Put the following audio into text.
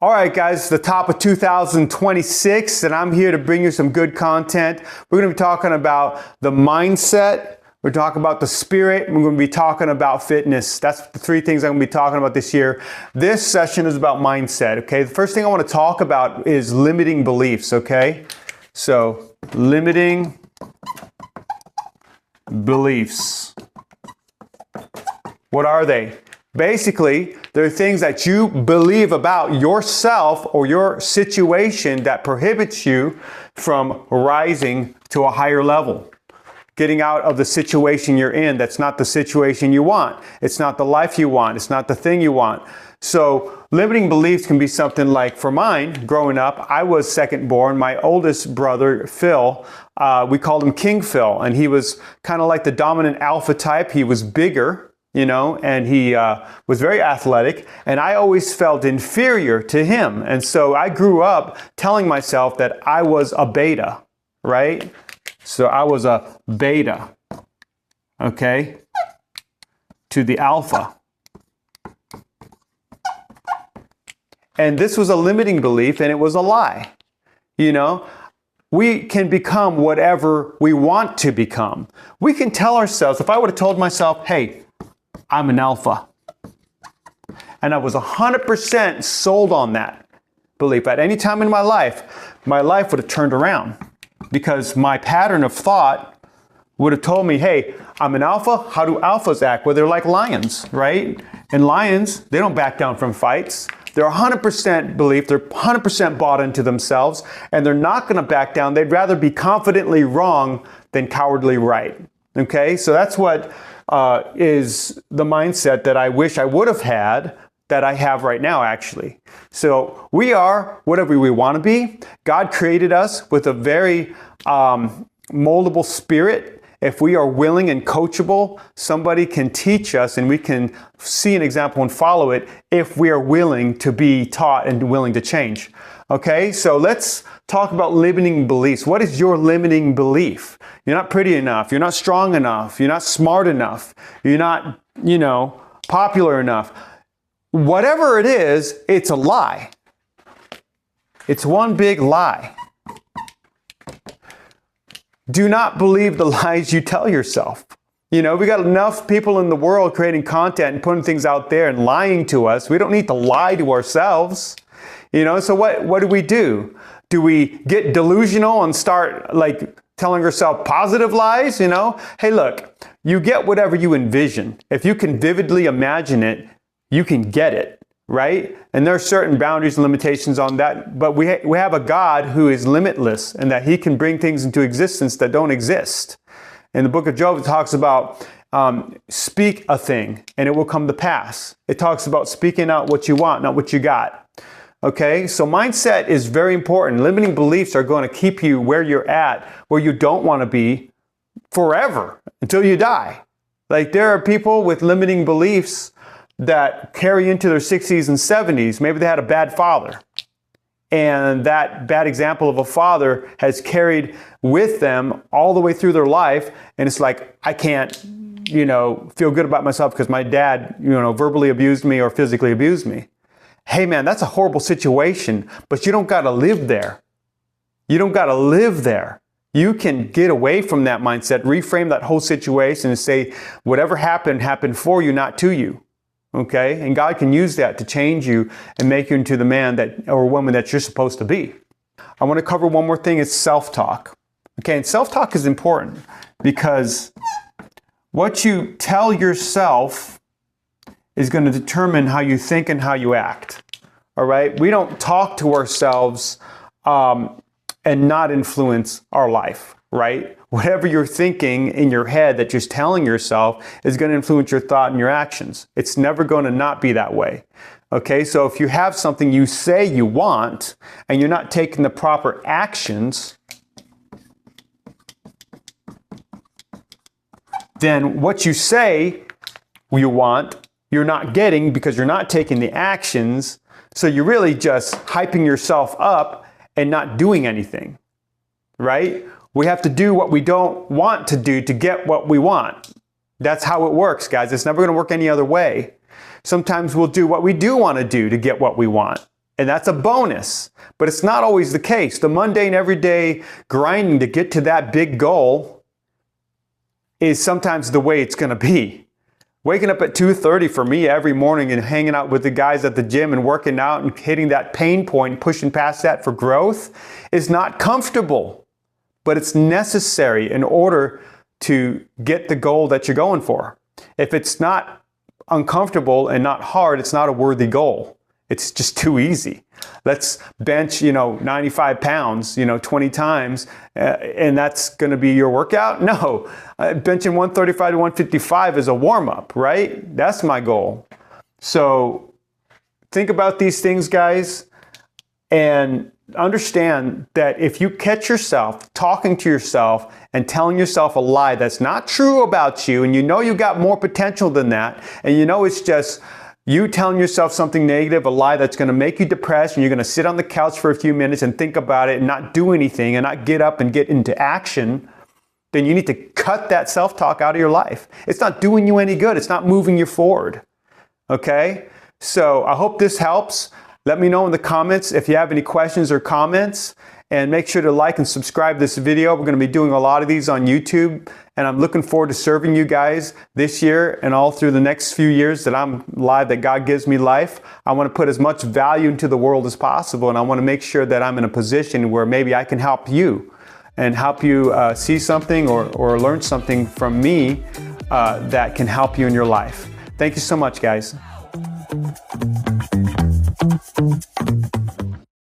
All right, guys, the top of 2026, and I'm here to bring you some good content. We're going to be talking about the mindset. We're talking about the spirit. And we're going to be talking about fitness. That's the three things I'm going to be talking about this year. This session is about mindset, okay? The first thing I want to talk about is limiting beliefs, okay? So, limiting beliefs. What are they? Basically, they're things that you believe about yourself or your situation that prohibits you from rising to a higher level. Getting out of the situation you're in that's not the situation you want. It's not the life you want. It's not the thing you want. So limiting beliefs can be something like, for mine, growing up, I was second born. My oldest brother, Phil, we called him King Phil, and he was kind of like the dominant alpha type. He was bigger, you know, and he was very athletic, and I always felt inferior to him. And so I grew up telling myself that I was a beta, right? So I was a beta, okay, to the alpha. And this was a limiting belief, and it was a lie. You know, we can become whatever we want to become. We can tell ourselves, if I would have told myself, hey, I'm an alpha, and I was 100% sold on that belief at any time in my life would have turned around, because my pattern of thought would have told me, hey, I'm an alpha. How do alphas act? Well, they're like lions, right? And lions, they don't back down from fights. They're 100% belief. They're 100% bought into themselves, and they're not going to back down. They'd rather be confidently wrong than cowardly right. Okay, so that's what is the mindset that I wish I would have had, that I have right now, actually. So we are whatever we want to be. God created us with a very moldable spirit. If we are willing and coachable, somebody can teach us, and we can see an example and follow it if we are willing to be taught and willing to change. Okay, so let's talk about limiting beliefs. What is your limiting belief? You're not pretty enough. You're not strong enough. You're not smart enough. You're not, popular enough. Whatever it is, it's a lie. It's one big lie. Do not believe the lies you tell yourself. We got enough people in the world creating content and putting things out there and lying to us. We don't need to lie to ourselves. So what do? Do we get delusional and start telling ourselves positive lies? Hey, look, you get whatever you envision. If you can vividly imagine it, you can get it, right? And there are certain boundaries and limitations on that, but we have a God who is limitless, and that he can bring things into existence that don't exist. In the book of Job, it talks about speak a thing and it will come to pass. It talks about speaking out what you want, not what you got. Okay, so mindset is very important. Limiting beliefs are going to keep you where you're at, where you don't want to be forever, until you die. There are people with limiting beliefs that carry into their 60s and 70s. Maybe they had a bad father, and that bad example of a father has carried with them all the way through their life. And it's like, I can't, feel good about myself because my dad, verbally abused me or physically abused me. Hey man, that's a horrible situation, but you don't got to live there. You don't got to live there. You can get away from that mindset, reframe that whole situation and say, whatever happened for you, not to you. Okay? And God can use that to change you and make you into the man or woman that you're supposed to be. I want to cover one more thing. It's self-talk. Okay, and self-talk is important because what you tell yourself is going to determine how you think and how you act. All right? We don't talk to ourselves and not influence our life, right? Whatever you're thinking in your head that you're telling yourself is going to influence your thought and your actions. It's never going to not be that way. Okay? So if you have something you say you want and you're not taking the proper actions, then what you say you want, you're not getting because you're not taking the actions. So you're really just hyping yourself up and not doing anything, right? We have to do what we don't want to do to get what we want. That's how it works, guys. It's never going to work any other way. Sometimes we'll do what we do want to do to get what we want. And that's a bonus, but it's not always the case. The mundane, everyday grinding to get to that big goal is sometimes the way it's going to be. Waking up at 2:30 for me every morning and hanging out with the guys at the gym and working out and hitting that pain point, pushing past that for growth is not comfortable, but it's necessary in order to get the goal that you're going for. If it's not uncomfortable and not hard, it's not a worthy goal. It's just too easy. Let's bench, 95 pounds, 20 times, and that's going to be your workout? No. Benching 135 to 155 is a warm-up, right? That's my goal. So think about these things, guys, and understand that if you catch yourself talking to yourself and telling yourself a lie that's not true about you, and you know you got more potential than that, and you know it's just you telling yourself something negative, a lie that's going to make you depressed, and you're going to sit on the couch for a few minutes and think about it and not do anything and not get up and get into action, then you need to cut that self-talk out of your life. It's not doing you any good. It's not moving you forward. Okay? So I hope this helps. Let me know in the comments if you have any questions or comments, and make sure to like and subscribe this video. We're going to be doing a lot of these on YouTube, and I'm looking forward to serving you guys this year and all through the next few years that I'm live, that God gives me life. I want to put as much value into the world as possible, and I want to make sure that I'm in a position where maybe I can help you and help you see something or learn something from me that can help you in your life. Thank you so much, guys.